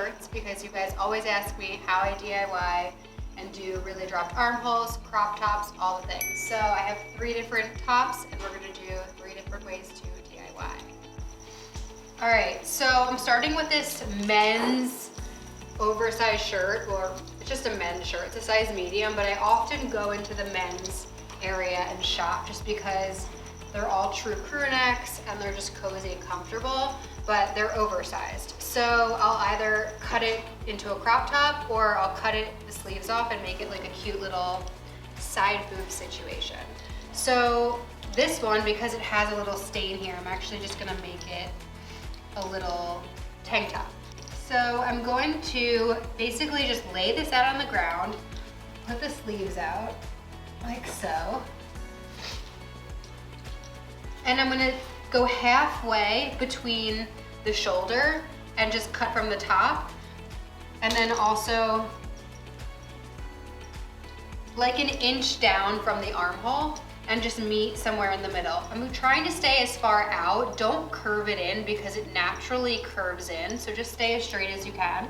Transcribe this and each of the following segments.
shirts because you guys always ask me how I DIY and do really dropped armholes, crop tops, all the things. So I have 3 different tops and we're gonna do 3 different ways to DIY. All right, so I'm starting with this men's oversized shirt, or it's just a men's shirt. It's a size medium, but I often go into the men's area and shop just because they're all true crew necks and they're just cozy and comfortable, but they're oversized. So I'll either cut it into a crop top or I'll cut the sleeves off and make it like a cute little side boob situation. So this one, because it has a little stain here, I'm actually just gonna make it a little tank top. So I'm going to basically just lay this out on the ground, put the sleeves out like so. And I'm gonna go halfway between the shoulder and just cut from the top. And then also like an inch down from the armhole and just meet somewhere in the middle. I'm trying to stay as far out. Don't curve it in because it naturally curves in. So just stay as straight as you can.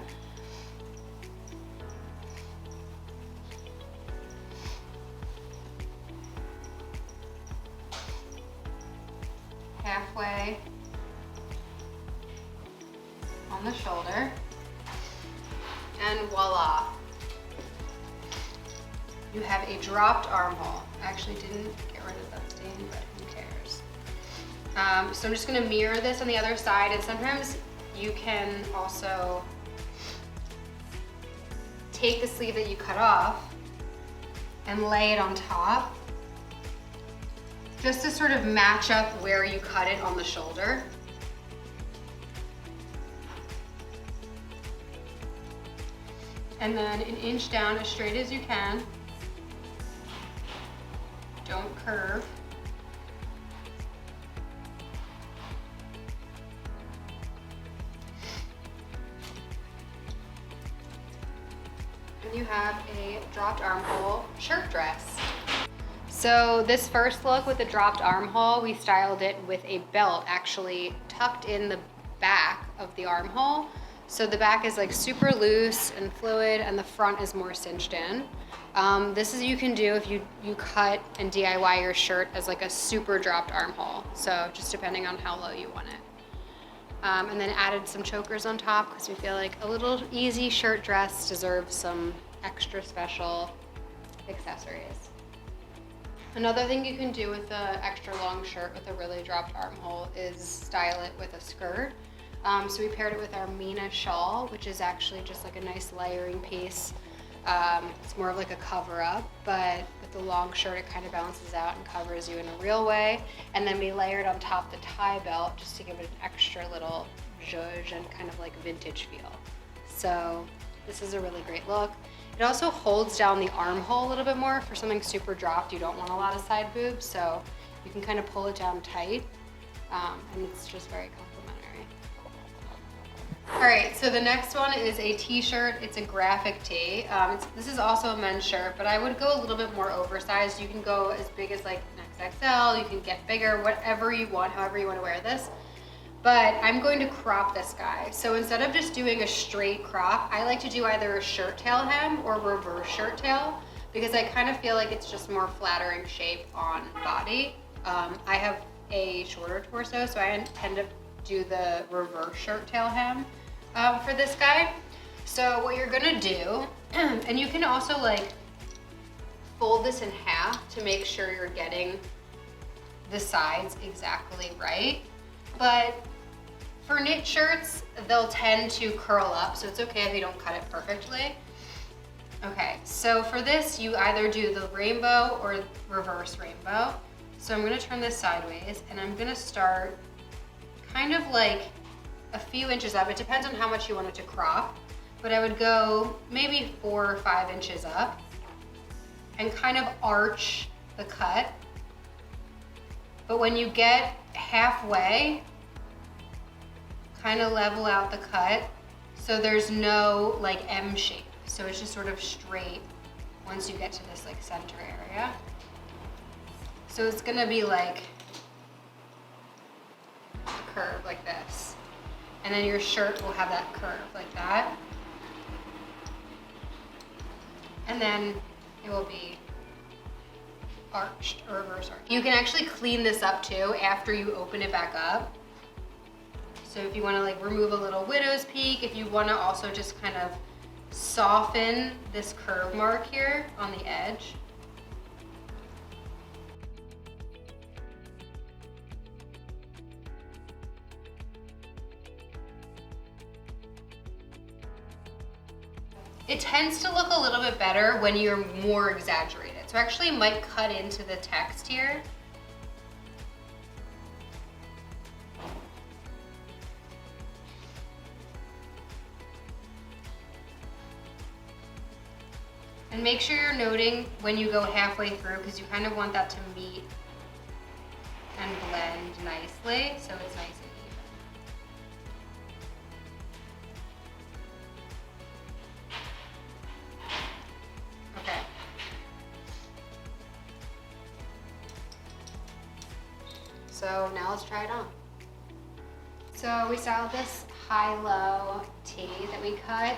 Halfway on the shoulder, and voila. You have a dropped armhole. I actually didn't get rid of that stain, but who cares? So I'm just gonna mirror this on the other side, and sometimes you can also take the sleeve that you cut off and lay it on top, just to sort of match up where you cut it on the shoulder. And then an inch down as straight as you can. Don't curve. And you have a dropped armhole shirt dress. So this first look with the dropped armhole, we styled it with a belt actually tucked in the back of the armhole. So the back is like super loose and fluid and the front is more cinched in. This is you can do if you cut and DIY your shirt as like a super dropped armhole. So just depending on how low you want it. And then added some chokers on top because we feel like a little easy shirt dress deserves some extra special accessories. Another thing you can do with the extra long shirt with a really dropped armhole is style it with a skirt. So we paired it with our Mina shawl, which is actually just like a nice layering piece. It's more of like a cover up, but with the long shirt it kind of balances out and covers you in a real way. And then we layered on top the tie belt just to give it an extra little zhuzh and kind of like vintage feel. So this is a really great look. It also holds down the armhole a little bit more. For something super dropped, you don't want a lot of side boobs, so you can kind of pull it down tight, and it's just very complimentary. All right, so the next one is a t-shirt. It's a graphic tee. This is also a men's shirt, but I would go a little bit more oversized. You can go as big as like an XXL, you can get bigger, whatever you want, however you want to wear this. But I'm going to crop this guy. So instead of just doing a straight crop, I like to do either a shirt tail hem or reverse shirt tail because I kind of feel like it's just more flattering shape on body. I have a shorter torso, so I tend to do the reverse shirt tail hem for this guy. So what you're gonna do, and you can also like fold this in half to make sure you're getting the sides exactly right. But for knit shirts, they'll tend to curl up, so it's okay if you don't cut it perfectly. Okay, so for this, you either do the rainbow or reverse rainbow. So I'm gonna turn this sideways, and I'm gonna start kind of like a few inches up. It depends on how much you want it to crop, but I would go maybe 4 or 5 inches up and kind of arch the cut. But when you get halfway, kind of level out the cut so there's no like M shape. So it's just sort of straight once you get to this like center area. So it's gonna be like a curve like this. And then your shirt will have that curve like that. And then it will be arched or reverse arched. You can actually clean this up too after you open it back up. So if you want to like remove a little widow's peak, if you want to also just kind of soften this curve mark here on the edge. It tends to look a little bit better when you're more exaggerated. So actually it might cut into the text here. And make sure you're noting when you go halfway through, because you kind of want that to meet and blend nicely, so it's nice and even. Okay. So now let's try it on. So we styled this high-low tee that we cut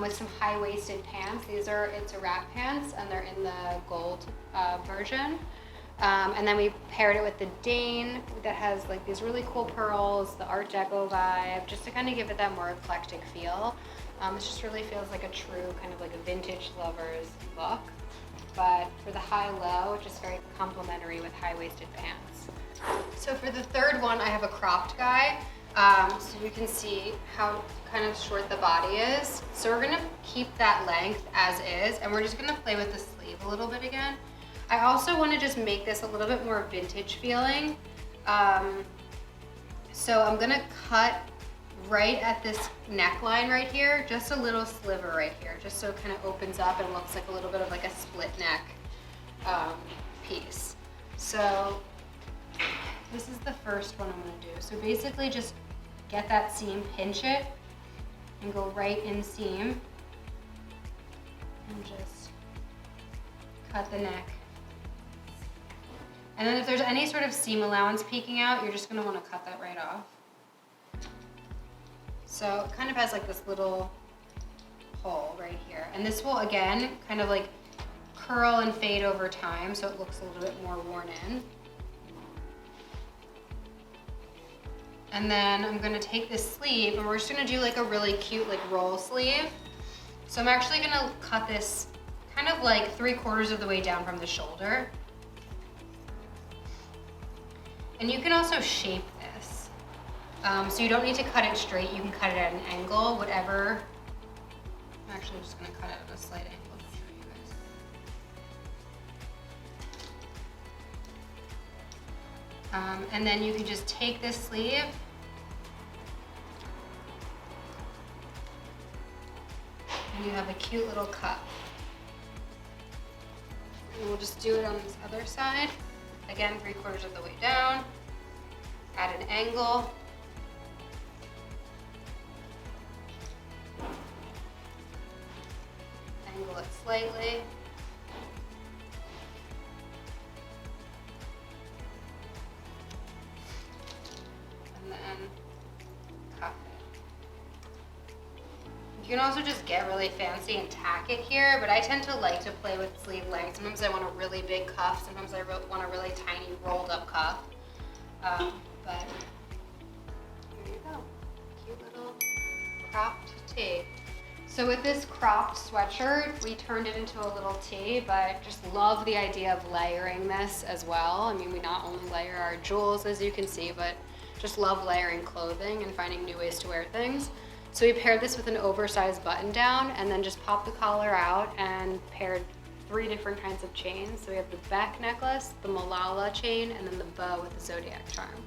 with some high-waisted pants. It's a wrap pants, and they're in the gold version. And then we paired it with the Dane that has like these really cool pearls, the Art Deco vibe, just to kind of give it that more eclectic feel. It just really feels like a true kind of like a vintage lover's look. But for the high-low, just very complementary with high-waisted pants. So for the third one, I have a cropped guy. So you can see how kind of short the body is. So we're gonna keep that length as is, and we're just gonna play with the sleeve a little bit again. I also wanna just make this a little bit more vintage feeling. So I'm gonna cut right at this neckline right here, just a little sliver right here, just so it kind of opens up and looks like a little bit of like a split neck piece. So this is the first one I'm gonna do. So basically just get that seam, pinch it, and go right in seam, and just cut the neck. And then if there's any sort of seam allowance peeking out, you're just gonna wanna cut that right off. So it kind of has like this little hole right here. And this will, again, kind of like curl and fade over time, so it looks a little bit more worn in. And then I'm gonna take this sleeve and we're just gonna do like a really cute like roll sleeve. So I'm actually gonna cut this kind of like 3/4 of the way down from the shoulder. And you can also shape this. So you don't need to cut it straight, you can cut it at an angle, whatever. I'm actually just gonna cut it at a slight angle to show you guys. And then you can just take this sleeve and you have a cute little cup. And we'll just do it on this other side. Again, 3/4 of the way down, at an angle. Angle it slightly. And then cuff it. You can also just get really fancy and tack it here, but I tend to like to play with sleeve length. Sometimes I want a really big cuff, sometimes I want a really tiny rolled up cuff. But here you go, cute little cropped tee. So with this cropped sweatshirt, we turned it into a little tee, but just love the idea of layering this as well. I mean, we not only layer our jewels, as you can see, but just love layering clothing and finding new ways to wear things. So we paired this with an oversized button down and then just popped the collar out and paired 3 different kinds of chains. So we have the Beck necklace, the Malala chain, and then the bow with the zodiac charm.